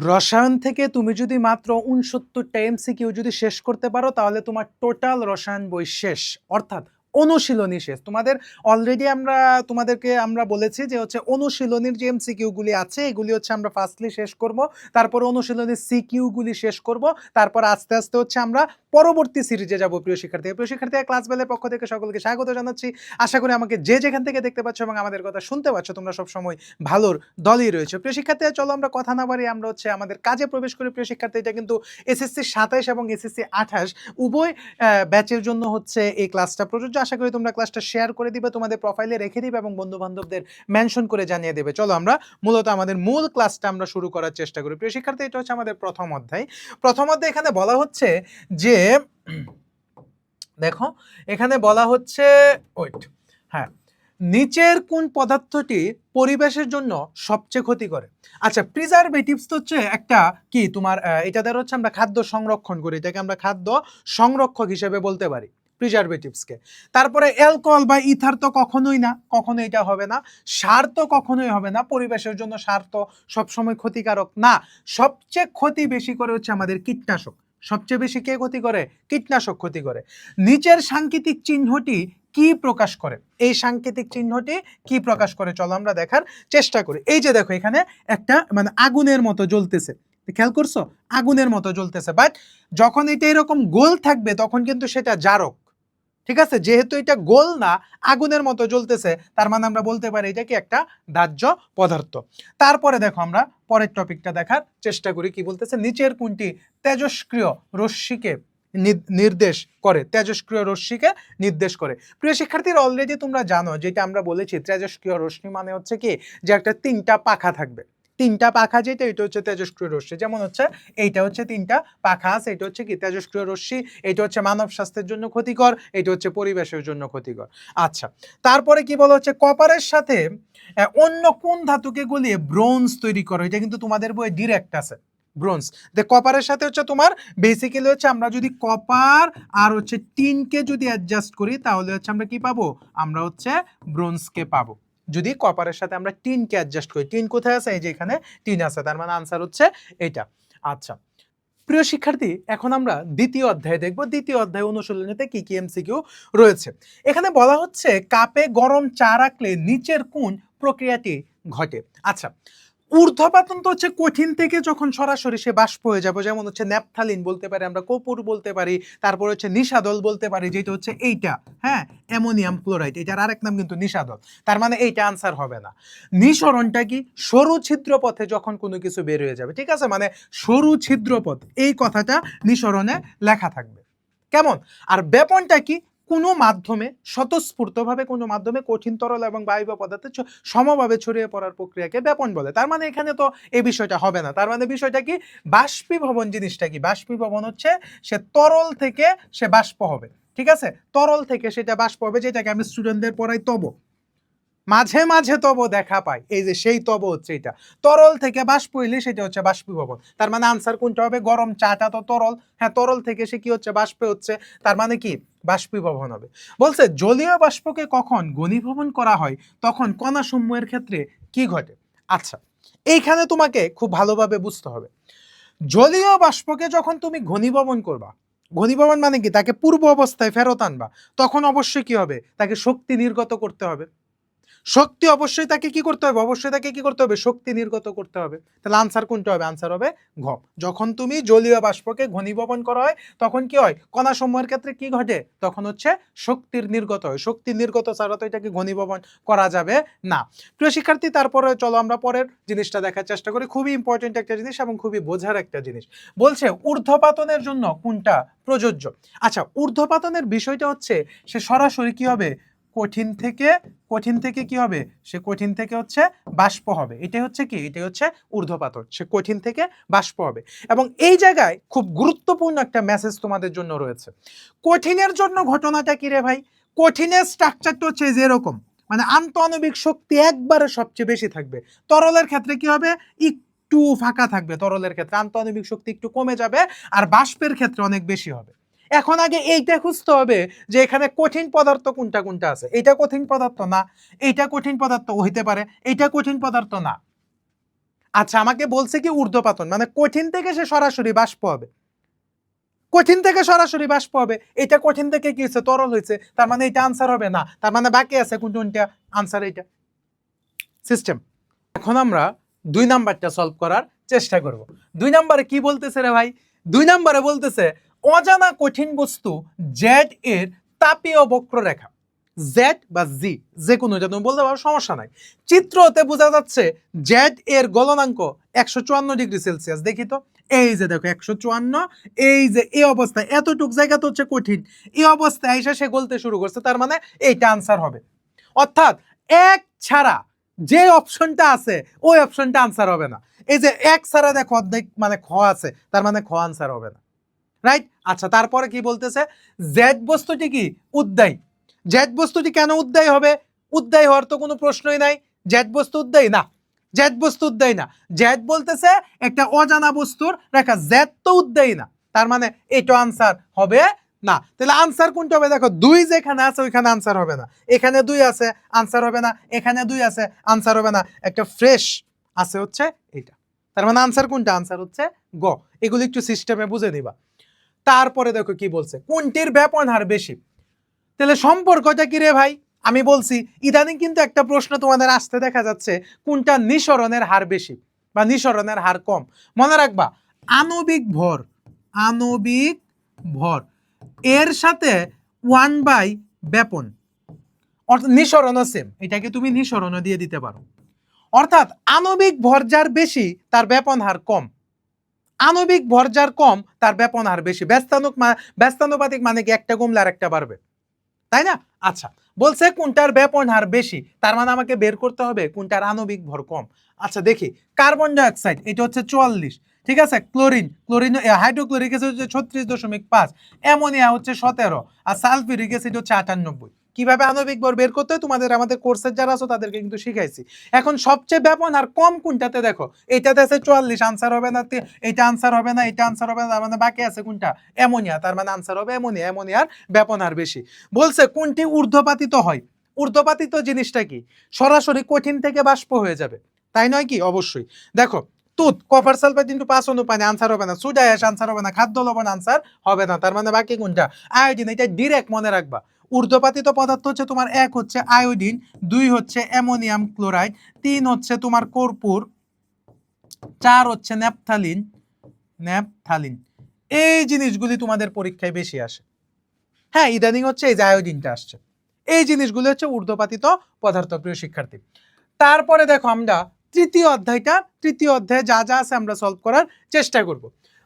রসায়ন থেকে তুমি যদি মাত্র ৬৯টা এমসিকিউ যদি শেষ করতে পারো তাহলে তোমার টোটাল রসায়ন বই শেষ, অর্থাৎ অনুশীলনী শেষ। অলরেডি তোমাদেরকে আমরা বলেছি যে হচ্ছে অনুশীলনীর যে এমসিকিউ গুলি আছে এগুলি হচ্ছে আমরা ফার্স্টলি শেষ করব, তারপর অনুশীলনীর সিকিউ গুলি শেষ করব, তারপর আস্তে আস্তে হচ্ছে আমরা পরবর্তী সিরিজে যাব। প্রিয় শিক্ষার্থী ক্লাস বেলের পক্ষ থেকে সকলকে স্বাগত জানাচ্ছি। আশা করি আমাকে যে যেখান থেকে দেখতে পাচ্ছ এবং আমাদের কথা শুনতে পাচ্ছ তোমরা সবসময় ভালোর দলই রয়েছে। প্রিয় শিক্ষার্থী, চলো আমরা কথা না বাড়িয়ে আমরা হচ্ছে আমাদের কাজে প্রবেশ করি। প্রিয় শিক্ষার্থী, এটা কিন্তু এসএসসি 27 এবং এসএসসি 28 উভয় ব্যাচের জন্য হচ্ছে এই ক্লাসটা প্রযোজ্য। আশা করি তোমরা ক্লাসটা শেয়ার করে দিবে, তোমাদের প্রোফাইলে রেখে দিবে এবং বন্ধু বান্ধবদের মেনশন করে জানিয়ে দেবে। চলো আমরা মূলত আমাদের মূল ক্লাসটা আমরা শুরু করার চেষ্টা করি। প্রিয় শিক্ষার্থী, এটা হচ্ছে আমাদের প্রথম অধ্যায়। এখানে বলা হচ্ছে যে দেখো, এখানে বলা হচ্ছে হ্যাঁ, নিচের কোন পদার্থটি পরিবেশের জন্য সবচেয়ে ক্ষতি করে? আচ্ছা, প্রিজারভেটিভস তো হচ্ছে একটা কি তোমার এটা দ্বারা হচ্ছে আমরা খাদ্য সংরক্ষণ করি, এটাকে আমরা খাদ্য সংরক্ষক হিসেবে বলতে পারি প্রিজারভেটিভসকে। তারপরে অ্যালকোহল বা ইথার তো কখনোই না, কখনো এটা হবে না। সার তো কখনোই হবে না, পরিবেশের জন্য সার তো সবসময় ক্ষতিকারক না। সবচেয়ে ক্ষতি বেশি করে হচ্ছে আমাদের কীটনাশক। সবচেয়ে বেশি কে ক্ষতি করে? কীটনাশক ক্ষতি করে। নিচের সাংকেতিক চিহ্নটি কি প্রকাশ করে? এই সাংকেতিক চিহ্নটি কি প্রকাশ করে চলো আমরা দেখার চেষ্টা করি। এই যে দেখো, এখানে একটা মানে আগুনের মতো জ্বলতেছে, খেয়াল করছো? আগুনের মতো জ্বলতেছে, বাট যখন এটা এরকম গোল থাকবে তখন কিন্তু সেটা জারক। ঠিক আছে, যেহেতু এটা গোল না, আগুনের মতো জ্বলতেছে, তার মানে আমরা বলতে পারি এটা কি একটা দাহ্য পদার্থ। তারপরে দেখো, আমরা পরের টপিকটা দেখার চেষ্টা করি। কি বলতেছে? নিচের কোনটি তেজস্ক্রিয় রশ্মিকে নির্দেশ করে? তেজস্ক্রিয় রশ্মিকে নির্দেশ করে। প্রিয় শিক্ষার্থীরা, অলরেডি তোমরা জানো, যেটা আমরা বলেছি, তেজস্ক্রিয় রশ্মি মানে হচ্ছে কি, যে একটা 3টা পাখা থাকবে। 3টা পাখা, যেটা এটা হচ্ছে তেজস্ক্রিয় রশ্মি। যেমন হচ্ছে এইটা হচ্ছে 3টা পাখা আছে, এটা হচ্ছে কি তেজস্ক্রিয় রশ্মি। এটা হচ্ছে মানব স্বাস্থ্যের জন্য ক্ষতিকর, এটা হচ্ছে পরিবেশের জন্য ক্ষতিকর। আচ্ছা, তারপরে কি বলা হচ্ছে? কপারের সাথে অন্য কোন ধাতুকে গলিয়ে ব্রোঞ্জ তৈরি করো? এটা কিন্তু তোমাদের বইয়ে ডিরেক্ট আছে, ব্রোঞ্জ। কপারের সাথে হচ্ছে তোমার বেসিক্যালি হচ্ছে আমরা যদি কপার আর হচ্ছে টিনকে যদি অ্যাডজাস্ট করি তাহলে হচ্ছে আমরা কি পাবো? আমরা হচ্ছে ব্রোঞ্জকে পাবো। যদি কপারের সাথে আমরা টিনকে অ্যাডজাস্ট করি। টিন কোথায় আছে? এই যে এখানে টিন আছে, তার মানে আনসার হচ্ছে এটা। আচ্ছা, প্রিয় শিক্ষার্থী, এখন আমরা দ্বিতীয় অধ্যায় দেখব। দ্বিতীয় অধ্যায় অনুশীলনীতে কি কি এমসিকিউ রয়েছে। এখানে বলা হচ্ছে কাপে গরম চা রাখলে নিচের কোন প্রক্রিয়াটি ঘটে? আচ্ছা, ঊর্ধ্বপাতন তো হচ্ছে কঠিন থেকে যখন সরাসরি সে বাষ্প হয়ে যাবে, যেমন হচ্ছে ন্যাপথালিন বলতে পারি, আমরা কপুর বলতে পারি, তারপর হচ্ছে নিশাদল বলতে পারি, যেটা হচ্ছে এইটা, হ্যাঁ, অ্যামোনিয়াম ক্লোরাইড, এটার আরেক নাম কিন্তু নিশাদল। তার মানে এইটা আনসার হবে না। নিঃসরণটা কি? সরু ছিদ্রপথে যখন কোনো কিছু বের হয়ে যাবে, ঠিক আছে, মানে সরু ছিদ্রপথ, এই কথাটা নিঃসরণে লেখা থাকবে। কেমন? আর ব্যাপনটা কি? কোনো মাধ্যমে স্বতঃস্ফূর্তভাবে কোনো মাধ্যমে কঠিন তরল এবং বায়ু পদার্থের সমভাবে ছড়িয়ে পড়ার প্রক্রিয়াকে ব্যাপন বলে। তার মানে এখানে তো এই বিষয়টা হবে না। তার মানে বিষয়টা কি? বাষ্পীভবন জিনিসটা কি? বাষ্পীভবন হচ্ছে সে তরল থেকে সে বাষ্প হবে, ঠিক আছে, তরল থেকে সেটা বাষ্প হবে, যেটাকে আমি স্টুডেন্টদের পড়াই তব। মাঝে মাঝে তব দেখা পাই, এই যে সেই তব হচ্ছে এটা। তরল থেকে বাষ্প হইলে সেটা হচ্ছে বাষ্পীভবন। তার মানে আনসার কোনটা হবে? গরম চাটা তো তরল, হ্যাঁ, তরল থেকে সে কি হচ্ছে? বাষ্পে হচ্ছে, তার মানে কি? বাষ্পীভবন হবে। বলছে জলীয় বাষ্পকে কখন ঘনীভবন করা হয় তখন কণা সমূহের ক্ষেত্রে কি ঘটে? আচ্ছা, এইখানে তোমাকে খুব ভালোভাবে বুঝতে হবে। জলীয় বাষ্পকে যখন তুমি ঘনীভবন করবা, ঘনীভবন মানে কি? তাকে পূর্ব অবস্থায় ফেরত আনবা, তখন অবশ্যই কি হবে? তাকে শক্তি নির্গত করতে হবে। শক্তি অবশ্যই তাকে কি করতে হবে? অবশ্যই তাকে কি করতে হবে? শক্তি নির্গত করতে হবে। তাহলে আনসার কোনটা হবে? আনসার হবে ঘ। যখন তুমি জলীয় বাষ্পকে ঘনীভবন করা হয় তখন কি হয়? কণা সমূহের ক্ষেত্রে কি ঘটে? তখন হচ্ছে শক্তির নির্গত হয়। শক্তি নির্গত ছাড়া তো এটাকে ঘনীভবন করা যাবে না। প্রিয় শিক্ষার্থী, তারপরে চলো আমরা পরের জিনিসটা দেখার চেষ্টা করি। খুবই ইম্পর্টেন্ট একটা জিনিস এবং খুবই বোঝার একটা জিনিস। বলছে ঊর্ধ্বপাতনের জন্য কোনটা প্রযোজ্য? আচ্ছা, ঊর্ধ্বপাতনের বিষয়টা হচ্ছে সে সরাসরি কি হবে? কঠিন থেকে কি হবে? সে কঠিন থেকে হচ্ছে বাষ্প হবে। এটাই হচ্ছে কি? এটাই হচ্ছে ঊর্ধ্বপাতন। সে কঠিন থেকে বাষ্প হবে। এবং এই জায়গায় খুব গুরুত্বপূর্ণ একটা মেসেজ তোমাদের জন্য রয়েছে। কঠিনের জন্য ঘটনাটা কি রে ভাই? কঠিনের স্ট্রাকচারটা হচ্ছে যে এরকম, মানে আন্তঃআণবিক শক্তি একবারে সবচেয়ে বেশি থাকবে। তরলের ক্ষেত্রে কি হবে? একটু ফাঁকা থাকবে। তরলের ক্ষেত্রে আন্তঃআণবিক শক্তি একটু কমে যাবে, আর বাষ্পের ক্ষেত্রে অনেক বেশি হবে। এখন আগে এইটা খুঁজতে হবে যে এখানে কঠিন পদার্থ কোনটা কোনটা আছে। এটা কঠিন পদার্থ না, এইটা কঠিন পদার্থ হইতে পারে, এইটা কঠিন পদার্থ না। আচ্ছা আমাকে বলছে কি ঊর্ধ্বপাতন, মানে কঠিন থেকে সে সরাসরি বাষ্প হবে, কঠিন থেকে সরাসরি বাষ্প হবে। এটা কঠিন থেকে কি হচ্ছে, তরল হয়েছে, তার মানে এটা আনসার হবে না, তার মানে বাকি আছে কোনটা আনসার, এটা সিস্টেম। এখন আমরা 2 নাম্বারটা সলভ করার চেষ্টা করব। 2 নাম্বারে কি বলতেছে রে ভাই, 2 নাম্বারে বলতেছে অজানা কঠিন বস্তু জেড এর তাপীয় বক্ররেখা, জেড বা জি যে কোনো এটা তুমি বলতে পারো, সমস্যা নাই। চিত্রতে বোঝা যাচ্ছে জেড এর গলনাঙ্ক 154 ডিগ্রি সেলসিয়াস। দেখি তো, এই যে দেখো 154, এই যে এই অবস্থায় এতটুক জায়গা তো হচ্ছে কঠিন, এই অবস্থায় এসে সে গলতে শুরু করছে, তার মানে এইটা আনসার হবে। অর্থাৎ এক ছাড়া যে অপশনটা আছে ওই অপশনটা আনসার হবে না। এই যে এক ছাড়া দেখো অর্ধেক মানে খ আছে, তার মানে খ আনসার হবে না, রাইট। আচ্ছা তারপরে কি বলতেছে, জেড বস্তুটি কি উদ্দায়ী। জেড বস্তুটি কেন উদ্দায়ী হবে, উদ্দায়ী হওয়ার তো কোনো প্রশ্নই নাই, জেড বস্তু উদ্দায়ী না, জেড বস্তু উদ্দায়ী না। জেড বলতেছে একটা অজানা বস্তুর রেখা, জেড তো উদ্দায়ী না, তার মানে এটা আনসার হবে না। তাহলে আনসার কোনটা হবে, দেখো 2 যেখানে আছে ওইখানে আনসার হবে না, এখানে 2 আছে আনসার হবে না, এখানে 2 আছে আনসার হবে না, একটা ফ্রেশ আছে হচ্ছে এটা, তার মানে আনসার কোনটা, আনসার হচ্ছে গ। এগুলো একটু সিস্টেমে বুঝে নিবা। তারপরে দেখো কি বলছে, কোনটির ব্যাপন হার বেশি। তাহলে সম্পর্কটা কি রে ভাই, আমি বলছি ইদানিং কিন্তু একটা প্রশ্ন তোমাদের আসতে দেখা যাচ্ছে, কোনটা নিঃসরণের হার বেশি বা নিঃসরণের হার কম। মনে রাখবা আণবিক ভর, আণবিক ভর এর সাথে 1/, ব্যাপন অর্থাৎ নিঃসরণও সেম, এটাকে তুমি নিঃসরণও দিয়ে দিতে পারো। অর্থাৎ আণবিক ভর যার বেশি তার ব্যাপন হার কম, আণবিক ভর যার কম তার ব্যাপন হার বেশি। ব্যস্তানুপাতিক মানে কি একটা কমলে আর একটা বাড়বে, তাই না? আচ্ছা বলছে কোনটার ব্যাপন হার বেশি, তার মানে আমাকে বের করতে হবে কোনটার আণবিক ভর কম। আচ্ছা দেখি, কার্বন ডাইঅক্সাইড এটা হচ্ছে 44, ঠিক আছে, ক্লোরিন, হাইড্রোক্লোরিক অ্যাসিড হচ্ছে 36.5, অ্যামোনিয়া হচ্ছে 17, আর সালফিউরিক অ্যাসিড হচ্ছে 98। কিভাবে আণবিক ভর বের করতে হয় তোমাদের আমাদের কোর্সের যারা আছো তাদেরকে কিন্তু শিখাইছি। এখন সবচেয়ে ব্যাপন হার কম কোনটাতে, দেখো এটাতে আছে 44, আনসার হবে না, এটা আনসার হবে না, এটা আনসার হবে না, তার মানে বাকি আছে কোনটা, অ্যামোনিয়া, তার মানে আনসার হবে অ্যামোনিয়া, অ্যামোনিয়ার ব্যাপন হার বেশি। বলছে কোনটি ঊর্ধ্বপাতিত হয়, ঊর্ধ্বপাতিত জিনিসটা কি, সরাসরি কঠিন থেকে বাষ্প হয়ে যাবে, তাই নয় কি, অবশ্যই। দেখো তুত, কপার সালফেট ইনটু 5 অনু পানি, আনসার হবে না। সোডা অ্যাশ আনসার হবে না। খাদ্য লবণ আনসার হবে না, তার মানে বাকি কোনটা, আয়োডিন। এটা ডিরেক্ট মনে রাখবা, ঊর্ধ্বপাতিত পদার্থ হচ্ছে তোমার 1 হচ্ছে আয়োডিন, 2 হচ্ছে অ্যামোনিয়াম ক্লোরাইড, 3 হচ্ছে তোমার কর্পূর, 4 হচ্ছে ন্যাপথালিন, ন্যাপথালিন। এই জিনিসগুলি তোমাদের পরীক্ষায় বেশি আসে। হ্যাঁ ইদানিং হচ্ছে এই যে আয়োডিনটা আসছে, এই জিনিসগুলো হচ্ছে ঊর্ধ্বপাতিত পদার্থ, প্রিয় শিক্ষার্থী। তারপরে দেখো আমরা তৃতীয় অধ্যায়ে যা যা আছে আমরা সলভ করার চেষ্টা করব।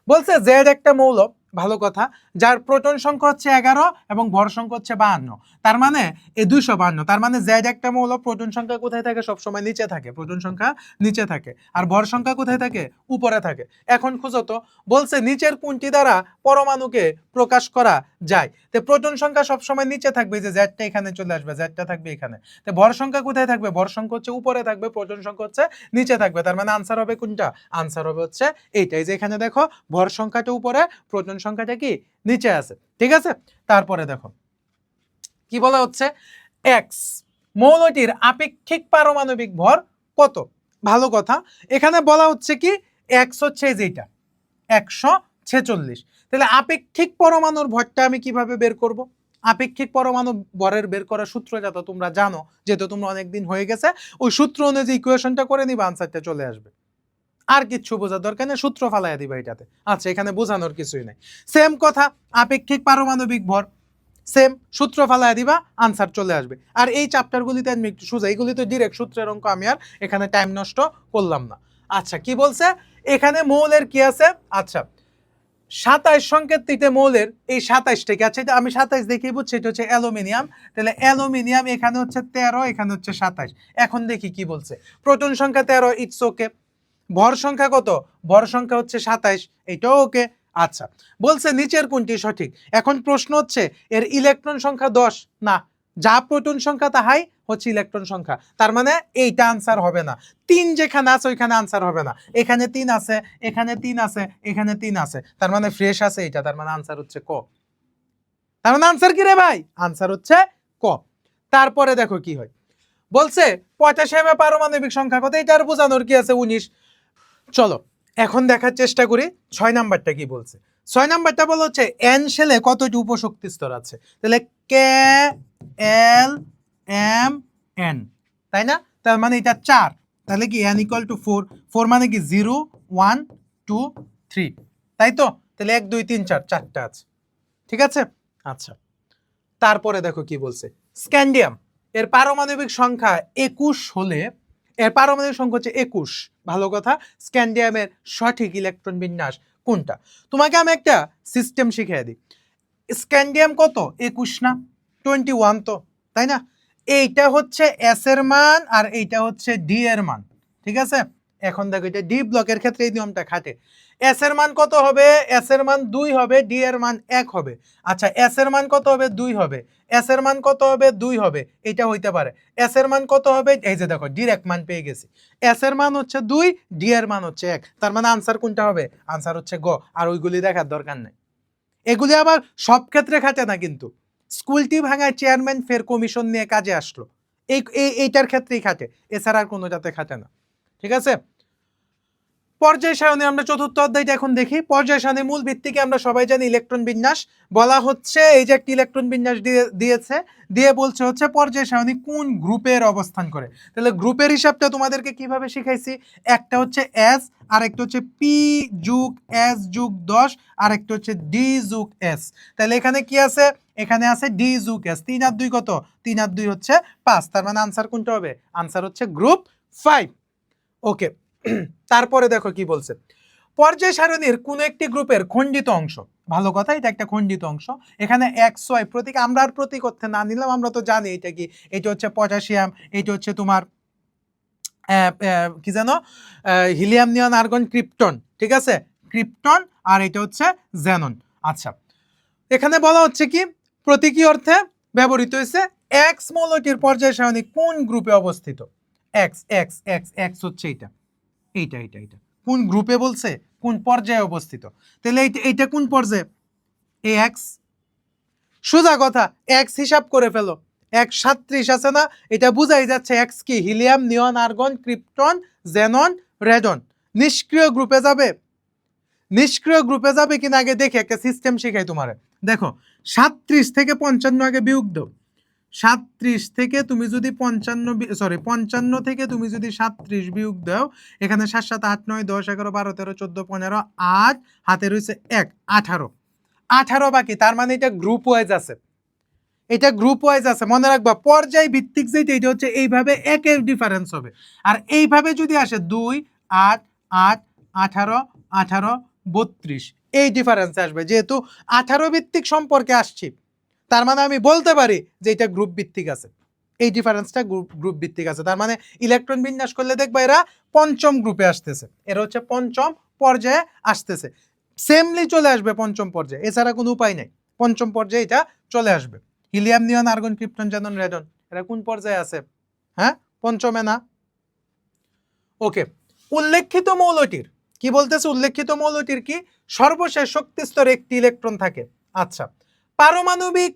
বলছে জেড একটা মৌল, ভালো কথা, যার প্রোটন সংখ্যা হচ্ছে 11 এবং ভর সংখ্যা হচ্ছে 52, তার মানে এই 252, তার মানে জেড একটা মৌল, প্রোটন সংখ্যা কোথায় থাকে, সবসময় নিচে থাকে, প্রোটন সংখ্যা নিচে থাকে, আর ভর সংখ্যা কোথায় থাকে, উপরে থাকে। এখন খুঁজো তো, বলছে নিচের কোনটি দ্বারা পরমাণুকে প্রকাশ করা যায়। তো প্রোটন সংখ্যা সবসময় নিচে থাকবে, যে জেডটা এখানে চলে আসবে, জেডটা থাকবে এখানে। তো ভর সংখ্যা কোথায় থাকবে, ভর সংখ্যা হচ্ছে উপরে থাকবে, প্রোটন সংখ্যা হচ্ছে নিচে থাকবে, তার মানে আনসার হবে কোনটা, আনসার হবে হচ্ছে এইটাই, যে এখানে দেখো ভর সংখ্যাটা উপরে, প্রোটন সংখ্যাটা কি নিচে আছে, ঠিক আছে। তারপরে দেখো কি বলা হচ্ছে, এক্স মৌলটির আপেক্ষিক পারমাণবিক ভর কত। ভালো কথা, এখানে বলা হচ্ছে কি এক্স হচ্ছে যেটা 146, তাহলে আপেক্ষিক পরমাণুর ভরটা আমি কিভাবে বের করব। আপেক্ষিক পরমাণু ভরের বের করার সূত্র যা তো তোমরা জানো, যেহেতু তোমরা অনেকদিন হয়ে গেছে, ওই সূত্র অনুযায়ী ইকুয়েশনটা করে নিবা, আনসারটা চলে আসবে। আর কিচ্ছু বোঝার দরকার নেই, সূত্র ফালাইয়া দিবা এটাতে। আচ্ছা এখানে বোঝানোর কিছুই নাই, সেম কথা, আপেক্ষিক পারমাণবিক ভর সেম, সূত্র ফালাইয়া দিবা, আনসার চলে আসবে। আর এই চ্যাপ্টারগুলিতে আমি একটু সোজা, এগুলি তো ডিরেক্ট সূত্রের অঙ্ক, আমি আর এখানে টাইম নষ্ট করলাম না। আচ্ছা কি বলছে, এখানে মৌলের কি আছে, আচ্ছা 27 সংকেতটিতে মৌলের এই 27 থেকে, আচ্ছা এটা আমি 27 দেখেই বুঝছি, এটা হচ্ছে অ্যালুমিনিয়াম, তাহলে অ্যালুমিনিয়াম এখানে হচ্ছে 13, এখানে হচ্ছে 27। এখন দেখি কি বলছে, প্রোটন সংখ্যা 13, ইটস ওকে। ভর সংখ্যা কত, ভর সংখ্যা হচ্ছে 27, এটাও ওকে। আচ্ছা বলছে নিচের কোনটি সঠিক। এখন প্রশ্ন হচ্ছে এর ইলেকট্রন সংখ্যা 10 না, যা প্রোটন সংখ্যা তাহাই হচ্ছে ইলেকট্রন সংখ্যা, তার মানে এইটা আনসার হবে না। 3 যেখানে আছে ওইখানে আনসার হবে না, এখানে 3 আছে, এখানে 3 আছে, এখানে 3 আছে, তার মানে ফ্রেশ আছে এটা, তার মানে আনসার হচ্ছে ক। তার মানে আনসার কি রে ভাই, আনসার হচ্ছে ক। তারপরে দেখো কি হয়, বলছে পটাশিয়ামের পারমাণবিক সংখ্যা কত, এটা আর বোঝানোর কি আছে, 19। চলো এখন দেখার চেষ্টা করি 6 নাম্বারটা কি বলছে। 6 নাম্বারটা বলা হচ্ছে এন শেলে কতটি উপশক্তি স্তর আছে, তাহলে কে এল এম এন, তাই না? তার মানে এটা 4, তাহলে কি n ইকুয়াল টু 4, 4 মানে কি 0 1 2 3, তাই তো? তাহলে 1 2 3 4, 4টা আছে, ঠিক আছে। আচ্ছা, তারপরে দেখো কি বলছে, স্ক্যান্ডিয়াম এর পারমাণবিক সংখ্যা 21 হলে, এর পারমাণবিক সংখ্যা হচ্ছে 21, ভালো কথা। স্ক্যান্ডিয়ামের সঠিক ইলেকট্রন বিন্যাস কোনটা? তোমাকে আমি একটা সিস্টেম শিখিয়ে দিই। স্ক্যান্ডিয়াম কত? 21 না 21 তো, তাই না? এইটা হচ্ছে এস এর মান আর এইটা হচ্ছে ডি এর মান, ঠিক আছে। এখন দেখো এটা ডি ব্লকের ক্ষেত্রে এই নিয়মটা খাটে। এস এর মান কত হবে? এস এর মান 2 হবে, ডি এর মান 1 হবে। আচ্ছা, এস এর মান কত হবে? 2 হবে। এস এর মান কত হবে? 2 হবে। এটা হইতে পারে। এস এর মান কত হবে? এই যে দেখো ডিরেক্ট মান পেয়ে গেছি। এস এর মান হচ্ছে 2, ডি এর মান হচ্ছে 1, তার মানে আনসার কোনটা হবে? আনসার হচ্ছে গ। আর ওইগুলি দেখার দরকার নাই। এগুলি আবার সব ক্ষেত্রে খাটে না কিন্তু। স্কুলটি ভাঙায় চেয়ারম্যান ফের কমিশন নিয়ে কাজে আসলো, এইটার ক্ষেত্রেই খাটে, এছাড়া আর কোনো যাতে খাটে না, ঠিক আছে। পর্যায় সারণী আমরা চতুর্থ অধ্যায়টা এখন দেখি। পর্যায় সারণীর মূল ভিত্তিকে আমরা সবাই জানি ইলেকট্রন বিন্যাস বলা হচ্ছে। এই যে একটি ইলেকট্রন বিন্যাস দিয়েছে, দিয়ে বলছে হচ্ছে পর্যায় সারণী কোন গ্রুপের অবস্থান করে। তাহলে গ্রুপের হিসাবটা তোমাদেরকে কিভাবে শিখাইছি, একটা হচ্ছে এস, আর একটা হচ্ছে পি যুগ এস যুগ 10, আর একটা হচ্ছে ডি যুগ এস। তাহলে এখানে কি আছে? এখানে আছে ডি যুগ এস। 3 আর 2 কত? 3 আর 2 হচ্ছে 5, তার মানে আনসার কোনটা হবে? আনসার হচ্ছে গ্রুপ 5। ওকে, তারপরে দেখো কি বলছে, পর্যায় সারণীর কোন একটি গ্রুপের খণ্ডিত অংশ, ভালো কথা, এটা একটা খণ্ডিত অংশ। এখানে এক্স ওয়াই প্রতীক আমরা আর প্রতীক অর্থে না নিলাম, আমরা তো জানি এটা কি। এটা হচ্ছে পটাশিয়াম, এটা হচ্ছে তোমার কি জানো, হিলিয়াম নিয়ন আর্গন ক্রিপ্টন, ঠিক আছে, ক্রিপ্টন, আর এটা হচ্ছে জেনন। আচ্ছা, এখানে বলা হচ্ছে কি প্রতীকী অর্থে ব্যবহৃত হয়েছে এক্স মৌলটির পর্যায় সারণী কোন গ্রুপে অবস্থিত। এক্স এক্স এক্স এক্স হচ্ছে এটা, এইটা এইটা এইটা কোন গ্রুপে বলছে, কোন পর্যায়ে অবস্থিত। তাহলে এইটা কোন পর্যায়ে? এ এক্স, সোজা কথা, এক্স হিসাব করে ফেলো। 137 আছে না? এটা বুঝাই যাচ্ছে এক্স কি হিলিয়াম নিয়ন আর্গন ক্রিপ্টন জেনন রেডন। নিষ্ক্রিয় গ্রুপে যাবে, নিষ্ক্রিয় গ্রুপে যাবে কিনা আগে দেখে একটা সিস্টেম শেখাই তোমারে। দেখো 37 থেকে 55 আগে বিয়োগ দাও। 37 থেকে তুমি যদি 55 থেকে তুমি যদি 37 বিয়োগ দাও, এখানে 7 7 8 9 10 11 12 13 14 15 8, হাতে রয়েছে 1, 18, 18 বাকি, তার মানে এটা গ্রুপ ওয়াইজ আছে। এটা গ্রুপ ওয়াইজ আছে, মনে রাখবা পর্যায় ভিত্তিক যেটা এটা হচ্ছে এইভাবে একের ডিফারেন্স হবে। আর এইভাবে যদি আসে 2 8 8 18 18 32, এই ডিফারেন্স আসবে। যেহেতু 18 ভিত্তিক সম্পর্কে আসছি, তার মানে আমি বলতে পারি যে এটা গ্রুপ ভিত্তিক আছে। এই ডিফারেন্সটা গ্রুপ ভিত্তিক আছে, তার মানে ইলেকট্রন বিন্যাস করলে দেখবা এরা পঞ্চম গ্রুপে আসতেছে, এরা হচ্ছে পঞ্চম পর্যায়ে আসতেছে। সেমলি চলে আসবে পঞ্চম পর্যায়ে, এছাড়া কোনো উপায় নেই। পঞ্চম পর্যায়ে এটা চলে আসবে। হিলিয়াম নিয়ন আর্গন ক্রিপ্টন জেনন রেডন, এরা কোন পর্যায়ে আছে? হ্যাঁ, পঞ্চমে না? ওকে, উল্লেখিত মৌলটির কি বলতেছে, উল্লেখিত মৌলটির কি সর্বশেষ শক্তি স্তরে একটি ইলেকট্রন থাকে। আচ্ছা, পারমাণবিক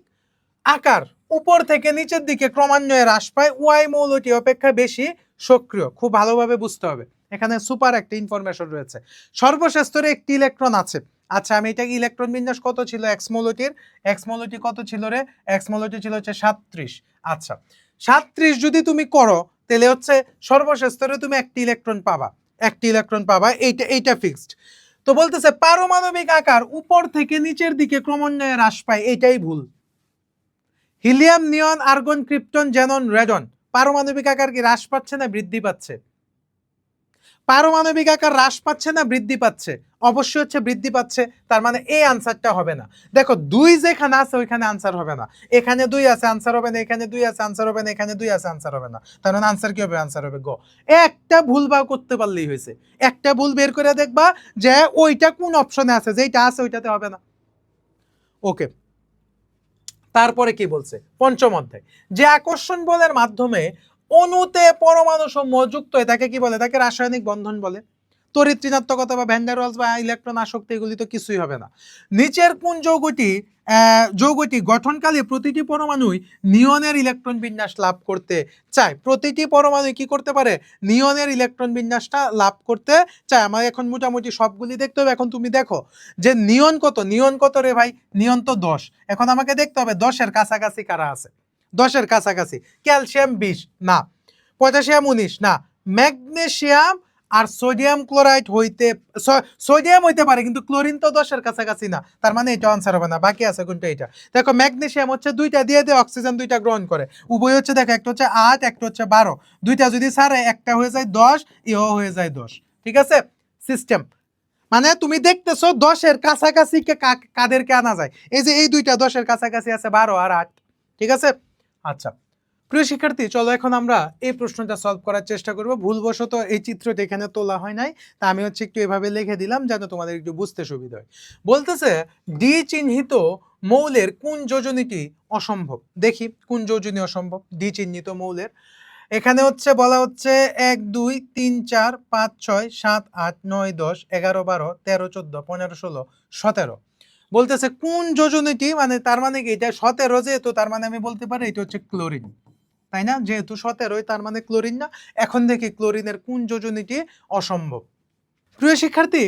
আকার উপর থেকে নিচের দিকে ক্রমান্বয়ে হ্রাস পায়, ওয়াই মৌলটি অপেক্ষা বেশি সক্রিয়। খুব ভালোভাবে বুঝতে হবে, এখানে সুপার একটা ইনফরমেশন রয়েছে। সর্বশেষ স্তরে একটি ইলেকট্রন আছে। আচ্ছা, আমি এটা ইলেকট্রন বিন্যাস কত ছিল এক্স মৌলটির? এক্স মৌলটি কত ছিল রে? এক্স মৌলটি ছিল হচ্ছে 37। আচ্ছা, 37 যদি তুমি করো তাহলে হচ্ছে সর্বশেষ স্তরে তুমি একটি ইলেকট্রন পাবা, একটি ইলেকট্রন পাবা, এইটা ফিক্সড। তো বলতেছে পারমাণবিক আকার উপর থেকে নিচের দিকে ক্রমান্বয়ে হ্রাস পায়, এইটাই ভুল। হিলিয়াম নিয়ন আর্গন ক্রিপ্টন জেনন রেডন পারমাণবিক আকার কি হ্রাস পাচ্ছে না বৃদ্ধি পাচ্ছে? পারমাণবিক আকার হ্রাস পাচ্ছে না বৃদ্ধি পাচ্ছে? অবশ্যই হচ্ছে বৃদ্ধি পাচ্ছে, তার মানে এই আনসারটা হবে না। দেখো 2 যেখানে আছে ওইখানে আনসার হবে না, এখানে 2 আছে আনসার হবে না, এখানে 2 আছে আনসার হবে না, এখানে 2 আছে আনসার হবে না, তার মানে আনসার কি হবে? আনসার হবে গ। একটা ভুল বা করতে পারলেই হয়েছে, একটা ভুল বের করে দেখবা যে ওইটা কোন অপশনে আছে, যেটা আছে ওইটাতে হবে না। ওকে, তারপরে কি বলছে পঞ্চম অধ্যায়, যে আকর্ষণ বলের মাধ্যমে অণুতে পরমাণু সমূহ যুক্ত হয় তাকে কি বলে? তাকে রাসায়নিক বন্ধন বলে। তড়িৎ ঋণাত্মকতা বা ভ্যান ডার ওয়ালস বা ইলেকট্রন আসক্তি এগুলি তো কিছুই হবে না। নিচের কোন যৌগটি গঠনকালে প্রতিটি পরমাণুই নিয়নের ইলেকট্রন বিন্যাস লাভ করতে চায়? প্রতিটি পরমাণু কি করতে পারে? নিয়নের ইলেকট্রন বিন্যাসটা লাভ করতে চায়। আমার এখন মোটামুটি সবগুলি দেখতে হবে। এখন তুমি দেখো যে নিয়ন কত রে ভাই? নিয়ন তো 10। এখন আমাকে দেখতে হবে 10-এর কাছাকাছি কারা আছে। 10-এর কাছাকাছি ক্যালসিয়াম 20 না, পটাশিয়াম 19 না, ম্যাগনেসিয়াম আর সোডিয়াম ক্লোরাইড সোডিয়াম হইতে পারে, কিন্তু ক্লোরিন তো 10-এর কাছাকাছি না, তার মানে এটা আনসার হবে না। বাকি আছে কোনটা? এটা দেখো, ম্যাগনেসিয়াম হচ্ছে 2টা দিয়ে অক্সিজেন 2টা গ্রহণ করে, উভয় হচ্ছে দেখো, একটা হচ্ছে 8 একটা হচ্ছে 12, 2টা যদি ছাড়ে একটা হয়ে যায় 10, ইও হয়ে যায় 10। ঠিক আছে সিস্টেম, মানে তুমি দেখতেছো 10-এর কাছাকাছি কাদেরকে আনা যায়। এই যে এই 2টা 10-এর কাছাকাছি আছে, 12 আর 8। ঠিক আছে। আচ্ছা প্রিয় শিক্ষার্থী, চলো এখন আমরা এই প্রশ্নটা সলভ করার চেষ্টা করব। ভুলবশত এই চিত্রটা এখানে তোলা হয় নাই, তা আমি হচ্ছে একটু এভাবে লিখে দিলাম যাতে তোমাদের একটু বুঝতে সুবিধা হয়। বলতেছে ডি চিহ্নিত মৌলের কোন যোজনীটি অসম্ভব? দেখি কোন যোজনী অসম্ভব ডি চিহ্নিত মৌলের। এখানে হচ্ছে বলা হচ্ছে 1 2 3 4 5 6 7 8 9 10 11 12 13 14 15 16 17। বলতেছে কোন যোজনীটি, মানে তার মানে কি এটা 17 যেহেতু, তার মানে আমি বলতে পারি এটা হচ্ছে ক্লোরিন, তাই না? যেহেতু 17 তার মানে ক্লোরিন না। এখন দেখি ক্লোরিনের কোন যোজনীটি অসম্ভব। প্রিয় শিক্ষার্থী,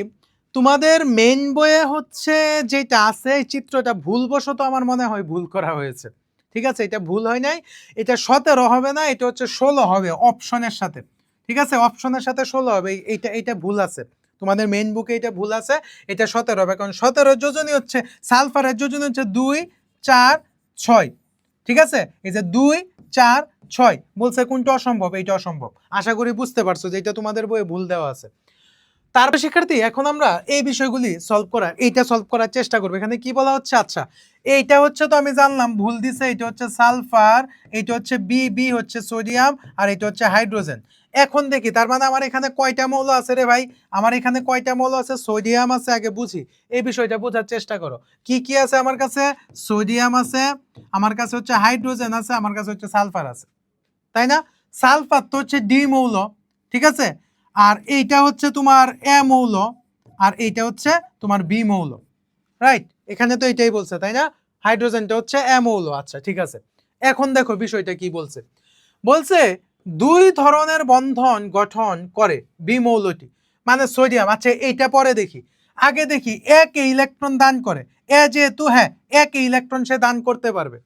তোমাদের মেইন বইয়ে হচ্ছে যেটা আছে এই চিত্রটা ভুলবশত আমার মনে হয় ভুল করা হয়েছে। ঠিক আছে, এটা ভুল হয় নাই, এটা 17 হবে না, এটা হচ্ছে 16 হবে অপশনের সাথে। ঠিক আছে, অপশনের সাথে 16 হবে, এটা ভুল আছে তোমাদের মেইন বুকে, এটা ভুল আছে, এটা 17 হবে। কারণ 17 যোজনী হচ্ছে সালফারের যোজনী হচ্ছে 2 4 6। ঠিক আছে, এই যে 2 4 6 বলছে কোনটা অসম্ভব? এইটা অসম্ভব। আশা করি বুঝতে পারছো যে এটা তোমাদের বইয়ে ভুল দেওয়া আছে। তারপর শিক্ষার্থী, এখন আমরা এই বিষয়গুলি সলভ করার চেষ্টা করবো। এখানে কি বলা হচ্ছে? আচ্ছা এইটা হচ্ছে তো আমি জানলাম ভুল দিছে, এটা হচ্ছে সালফার, এটা হচ্ছে বি হচ্ছে সোডিয়াম, আর এটা হচ্ছে হাইড্রোজেন। এখন দেখি তার মানে আমার এখানে কয়টা মৌল আছে রে ভাই? আমার এখানে কয়টা মৌল আছে? সোডিয়াম আছে, আগে বুঝি এই বিষয়টা বোঝার চেষ্টা করো। কি কি আছে আমার কাছে? সোডিয়াম আছে, আমার কাছে হচ্ছে হাইড্রোজেন আছে, আমার কাছে হচ্ছে সালফার আছে, তাই না? সালফার তো হচ্ছে ডি মৌল, ঠিক আছে, আর এইটা হচ্ছে তোমার এ মৌল, আর এইটা হচ্ছে তোমার বি মৌল, রাইট? এখানে তো এটাই বলছে, তাই না? হাইড্রোজেনটা হচ্ছে এ মৌল। আচ্ছা ঠিক আছে, এখন দেখো বিষয়টা কি বলছে। বলছে 2 ধরনের বন্ধন গঠন করে বি মৌলটি, মানে সোডিয়াম। আচ্ছা এইটা পরে দেখি, আগে দেখি এক ইলেকট্রন দান করে। যেহেতু হ্যাঁ এক ইলেকট্রন সে দান করতে পারবে,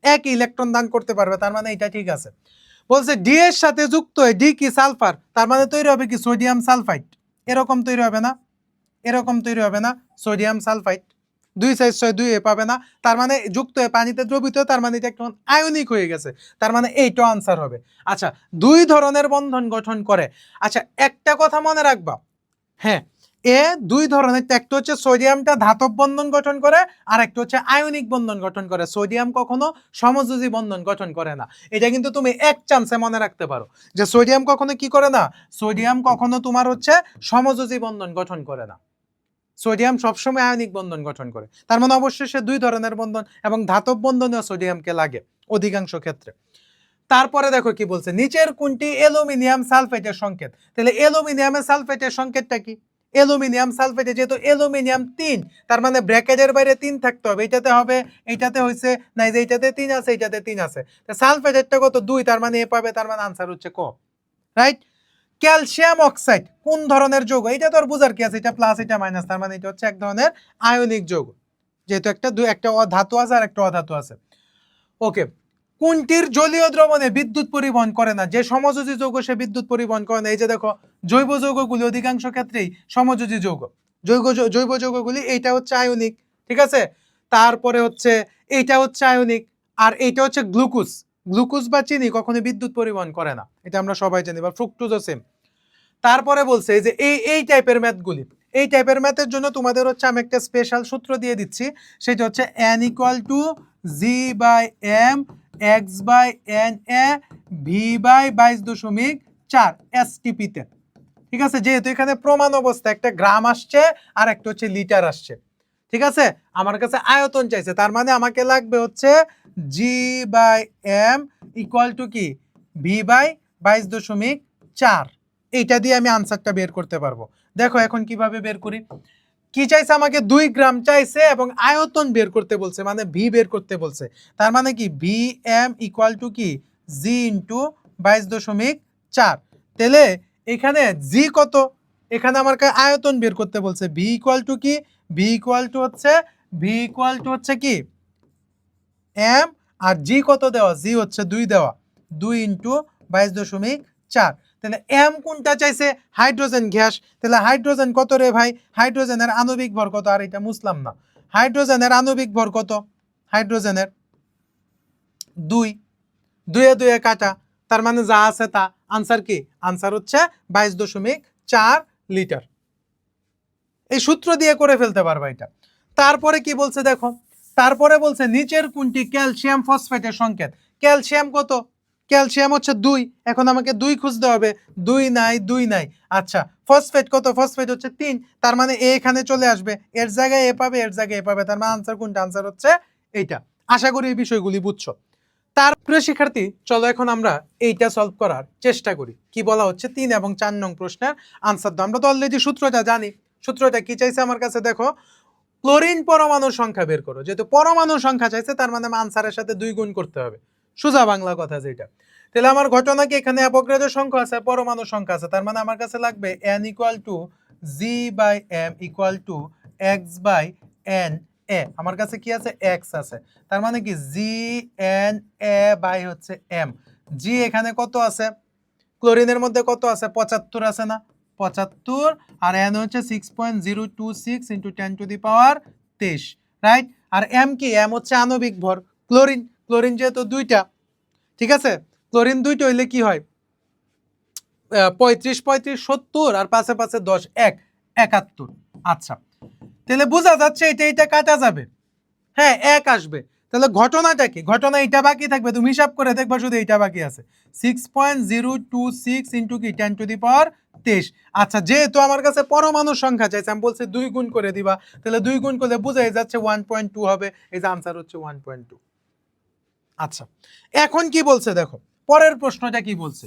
এক ইলেকট্রন দান করতে পারবে, তার মানে এটা ঠিক আছে। বলছে ডি এর সাথে যুক্ত হয়, ডি কি? সালফার, তার মানে তৈরি হবে কি? Sodium sulphide. এরকম তৈরি হবে না? এরকম তৈরি হবে না? সোডিয়াম সালফাইড 2 6 6 2 পাবে না, তার মানে যুক্ত হয়ে পানিতে দ্রবীভূত, তার মানে এটা একটু আয়নিক হয়ে গেছে, তার মানে এইটা আনসার হবে। আচ্ছা 2 ধরনের বন্ধন গঠন করে। আচ্ছা একটা কথা মনে রাখবা, হ্যাঁ 2 ধরনের, একটা হচ্ছে সোডিয়ামটা ধাতব বন্ধন গঠন করে, আর একটা হচ্ছে আয়নিক বন্ধন গঠন করে। সোডিয়াম কখনো সমযোজী বন্ধন গঠন করে না। এটা কিন্তু তুমি এক চান্সে মনে রাখতে পারো যে সোডিয়াম কখনো কি করে না, সোডিয়াম কখনো তোমার হচ্ছে সমযোজী বন্ধন গঠন করে না, সোডিয়াম সবসময় আয়নিক বন্ধন গঠন করে। তার মানে অবশ্যই সে 2 ধরনের বন্ধন, এবং ধাতব বন্ধনেও সোডিয়ামকে লাগে অধিকাংশ ক্ষেত্রে। তারপরে দেখো কি বলছে, নিচের কোনটি অ্যালুমিনিয়াম সালফেটের সংকেত? তাহলে অ্যালুমিনিয়ামের সালফেটের সংকেতটা কি? অ্যালুমিনিয়াম সালফেটে যেহেতু অ্যালুমিনিয়াম 3, তার মানে ব্র্যাকেটের বাইরে 3 থাকতে হবে। এটাতে হবে, এইটাতে হইছে না, যে এইটাতে 3 আছে, এইটাতে 3 আছে, তা সালফেটেরটা কত? 2, তার মানে এ পাবে, তার মানে আনসার হচ্ছে ক, রাইট? ক্যালসিয়াম অক্সাইড কোন ধরনের যৌগ? এটা তো আর বুঝার কি আছে, এটা প্লাস এটা মাইনাস, তার মানে এটা হচ্ছে এক ধরনের আয়নিক যৌগ, যেহেতু একটা ধাতু আছে আর একটা অধাতু আছে। ওকে, কোনটির জলীয় দ্রবণে বিদ্যুৎ পরিবহন করে না? যে সমযোজী যৌগ সে বিদ্যুৎ পরিবহন করে না। এই যে দেখো জৈব যৌগগুলি অধিকাংশ ক্ষেত্রেই সমযোজী যৌগ, জৈব যৌগগুলি, এইটা হচ্ছে আয়নিক, ঠিক আছে, তারপরে হচ্ছে এইটা হচ্ছে আয়নিক, আর এইটা হচ্ছে গ্লুকোজ। গ্লুকোজ বা চিনি কখনো বিদ্যুৎ পরিবহন করে না, এটা আমরা সবাই জানি, বা ফ্রুক্টোজও সেম। তারপরে বলছে যে এই টাইপের ম্যাথগুলি, এই টাইপের ম্যাথের জন্য তোমাদের হচ্ছে আমি একটা স্পেশাল সূত্র দিয়ে দিচ্ছি, সেটা হচ্ছে n = g/m x/na v/22.4 STP তে। ঠিক আছে, যেহেতু এখানে প্রমাণ অবস্থা একটা গ্রাম আসছে আর একটা হচ্ছে লিটার আসছে, ঠিক আছে, আমার কাছে আয়তন চাইছে, তার মানে আমাকে লাগবে হচ্ছে g/m = কি? v/22.4। এইটা দিয়ে আমি আনসারটা বের করতে পারবো। দেখো এখন কিভাবে বের করি। কি চাইছে আমাকে 2 গ্রাম চাইছে এবং আয়তন বের করতে বলছে, মানে ভি বের করতে বলছে। তার মানে কি ভি এম ইকুয়াল টু কি জি ইন্টু 22.4। তাহলে এখানে জি কত, এখানে আমার আয়তন বের করতে বলছে। ভি ইকুয়াল টু কি, ভি ইকুয়াল টু হচ্ছে কি এম, আর জি কত দেওয়া, জি হচ্ছে 2 দেওয়া, 2 ইন্টু 22.4। তাহলে এম কোনটা চাইছে, হাইড্রোজেন গ্যাস। তাহলে হাইড্রোজেন কত রে ভাই, হাইড্রোজেনের আণবিক ভর কত, আর এটা মুছলাম না। হাইড্রোজেনের আণবিক ভর কত, হাইড্রোজেনের 2, 2 এ 2 কাটা, তার মানে যা আছে তা। আনসার কি, আনসার হচ্ছে 22.4 লিটার। এই সূত্র দিয়ে করে ফেলতে পারবা এটা। তারপরে কি বলছে দেখো, তারপরে বলছে নিচের কোনটি ক্যালসিয়াম ফসফেটের সংকেত। ক্যালসিয়াম কত, ক্যালসিয়াম হচ্ছে 2, এখন আমাকে 2 খুঁজতে হবে, 2 নাই 2 নাই। আচ্ছা ফসফেট কত, ফসফেট হচ্ছে 3, তার মানে এ এখানে চলে আসবে, এর জায়গায় এ পাবে, এর জায়গায় এ পাবে, তার মানে আনসার কোনটা, আনসার হচ্ছে এইটা। আশা করি এই বিষয়গুলি বুঝছো। তার প্রিয় শিক্ষার্থী, চলো এখন আমরা এইটা সলভ করার চেষ্টা করি। কি বলা হচ্ছে 3 এবং 4 নং প্রশ্নের আনসার দাও। আমরা তো অলরেডি সূত্রটা জানি। সূত্রটা কি চাইছে আমার কাছে দেখো, ক্লোরিন পরমাণুর সংখ্যা বের করো। যেহেতু পরমাণুর সংখ্যা চাইছে তার মানে আনসারের সাথে 2 গুণ করতে হবে, সোজা বাংলা কথা যেটা। তাহলে আমার ঘটনা কি, এখানে অ্যাভোগাড্রো সংখ্যা আছে, পরমাণুর সংখ্যা আছে, তার মানে আমার কাছে লাগবে n equal to G by M equal to X by N A. আমার কাছে কি আছে, এক্স আছে, তার মানে কি জি এন এ বাই হচ্ছে এম। জি এখানে কত আছে, ক্লোরিনের মধ্যে কত আছে, 75 আছে না, 75, আর এন হচ্ছে 6.026 ইন্টু 10⁻23, রাইট। আর এম কি, এম হচ্ছে আণবিক ভর, ক্লোরিন, ক্লোরিন যেহেতু 2টা, ঠিক আছে, ক্লোরিন 2টা হইলে কি হয়, 35 35 70, আর পাশে পাশে 10, 71। আচ্ছা তাহলে বোঝা যাচ্ছে এটা এটা কাটা যাবে, হ্যাঁ 1 আসবে। তাহলে ঘটনাটা কি, ঘটনা এটা বাকি থাকবে, তুমি হিসাব করে দেখবা শুধু এটা বাকি আছে, 6.026 ইন্টু কি 10⁻23। আচ্ছা যেহেতু আমার কাছে পরমাণুর সংখ্যা চাইছে, আমি বলছি 2 গুণ করে দিবা, তাহলে 2 গুণ করলে বোঝাই যাচ্ছে 1.2 হবে, এই যে আনসার হচ্ছে 1.2। আচ্ছা এখন কি বলছে দেখো, পরের প্রশ্নটা কি বলছে,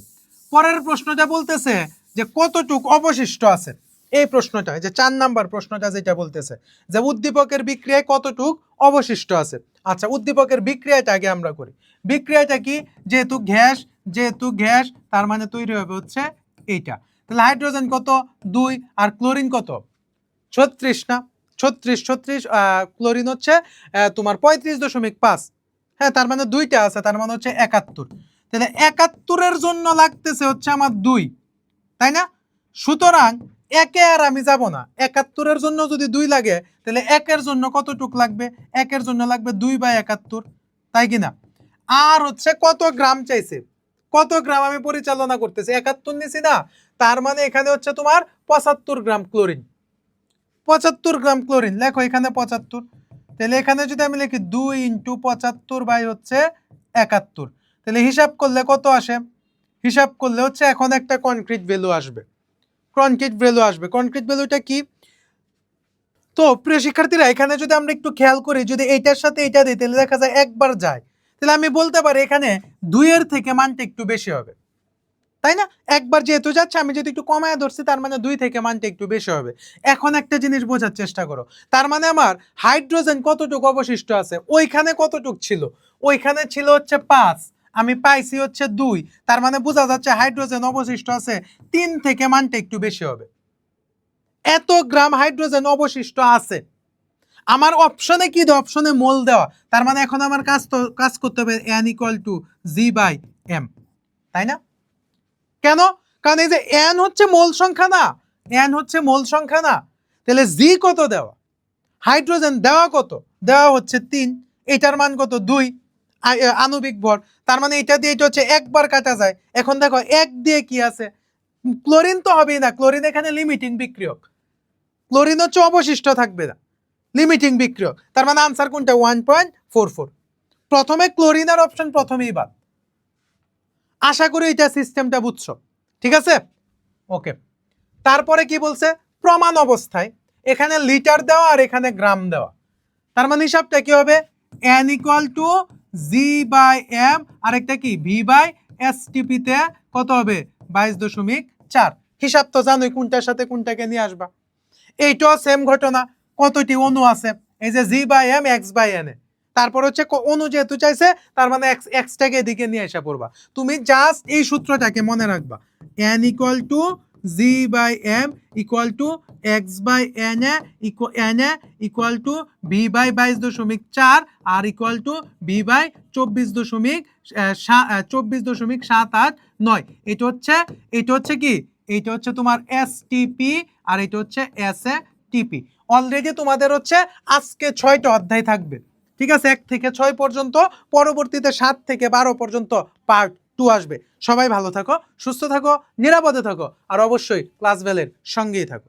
পরের প্রশ্নটা বলতেছে যে কতটুক অবশিষ্ট আছে। এই প্রশ্নটা, যে 4 নাম্বার প্রশ্নটা যেটা বলতেছে যে উদ্দীপকের বিক্রিয়ায় কতটুক অবশিষ্ট আছে। আচ্ছা উদ্দীপকের বিক্রিয়াটা আগে আমরা করি। বিক্রিয়াটা কি, যেহেতু গ্যাস তার মানে তৈরি হবে হচ্ছে এইটা। তাহলে হাইড্রোজেন কত 2, আর ক্লোরিন কত 36 না, 36 ক্লোরিন হচ্ছে তোমার 35.5, হ্যাঁ তার মানে 2টা আছে, তার মানে হচ্ছে 71। তাহলে 71-এর জন্য লাগতেছে হচ্ছে আমার 2, তাই না। সুতরাং একে আর আমি যাব না, 71-এর জন্য যদি 2 লাগে তাহলে একের জন্য কতটুক লাগবে, একের জন্য লাগবে 2/71, তাই কিনা। আর হচ্ছে কত গ্রাম চাইছে, কত গ্রাম আমি পরিচালনা করতেছি, 71 নিছি না, তার মানে এখানে হচ্ছে তোমার 75 গ্রাম ক্লোরিন, 75 গ্রাম ক্লোরিন লেখো এখানে 75। তাহলে এখানে যদি আমি লিখি 2 ইন্টু 75 বাই হচ্ছে 71, তাহলে হিসাব করলে কত আসে, হিসাব করলে হচ্ছে এখন একটা কনক্রিট ভ্যালু আসবে, কনক্রিট ভ্যালু আসবে। কনক্রিট ভ্যালুটা কি, তো প্রিয় শিক্ষার্থীরা এখানে যদি আমরা একটু খেয়াল করি, যদি এইটার সাথে এটা দিই তাহলে দেখা যায় একবার যায়, তাহলে আমি বলতে পারি এখানে 2 এর থেকে মানটা একটু বেশি হবে, তাই না। একবার যেহেতু যাচ্ছে, আমি যদি একটু কমায় ধরছি তার মানে 2 থেকে মানটা একটু বেশি হবে। এখন একটা জিনিস বোঝার চেষ্টা করো, তার মানে আমার হাইড্রোজেন কতটুকু অবশিষ্ট আছে, ওইখানে কতটুকু ছিল, ওইখানে ছিল হচ্ছে 5, আমি পাইছি হচ্ছে 2, তার মানে বোঝা যাচ্ছে হাইড্রোজেন অবশিষ্ট আছে 3 থেকে মানটা একটু বেশি হবে। এত গ্রাম হাইড্রোজেন অবশিষ্ট আছে। আমার অপশনে কি দেওয়া, অপশনে মোল দেওয়া, তার মানে এখন আমার কাজ করতে হবে n equal to G by M, তাই না। কেন, কারণ এই যে n হচ্ছে মোল সংখ্যা না, n হচ্ছে মোল সংখ্যা না, তাহলে জি কত দেওয়া, হাইড্রোজেন দেওয়া কত, দেওয়া হচ্ছে 3, এটার মান কত 2 আণবিক ভর, তার মানে এটা দিয়ে এটা হচ্ছে একবার কাটা যায়। এখন দেখো 1 দিয়ে কি আছে, ক্লোরিন তো হবেই না, ক্লোরিন এখানে লিমিটিং বিক্রিয়ক, ক্লোরিন হচ্ছে অবশিষ্ট থাকবে না, লিমিটিং বিক্রিয়ক, তার মানে আনসার কোনটা 1.44। প্রথমে ক্লোরিন আর অপশন প্রথমেই বাদ। আশা করি এটা সিস্টেমটা বুঝছো, ঠিক আছে, ওকে। তারপরে কি বলছে, প্রমাণ অবস্থায় এখানে লিটার দেওয়া আর এখানে গ্রাম দেওয়া, তার মানে হিসাবটা কি হবে, n equal to G by M, আরেকটা কি ভি বাই এস টিপিতে কত হবে 22.4। হিসাব তো জানোই কোনটার সাথে কোনটাকে নিয়ে আসবা। এইটাও সেম ঘটনা, কতটি অণু আছে, এই যে G/m X/n এ, তারপর হচ্ছে অণু যেহেতু চাইছে তার মানে এক্সটাকে এদিকে নিয়ে এসে পড়বা। তুমি জাস্ট এই সূত্রটাকে মনে রাখবা, n = G/m = X/n = V/22.4 আর V/24.24.789। এটা হচ্ছে কি, এটা হচ্ছে তোমার এসটিপি আর এটা হচ্ছে এসএটিপি। অলরেডি তোমাদের হচ্ছে আজকে 6টা অধ্যায় থাকবে, ঠিক আছে, 1 থেকে 6 পর্যন্ত। পরবর্তীতে 7 থেকে 12 পর্যন্ত পার্ট 2 আসবে। সবাই ভালো থাকো, সুস্থ থাকো, নিরাপদে থাকো, আর অবশ্যই ক্লাস বেলের সঙ্গেই থাকো।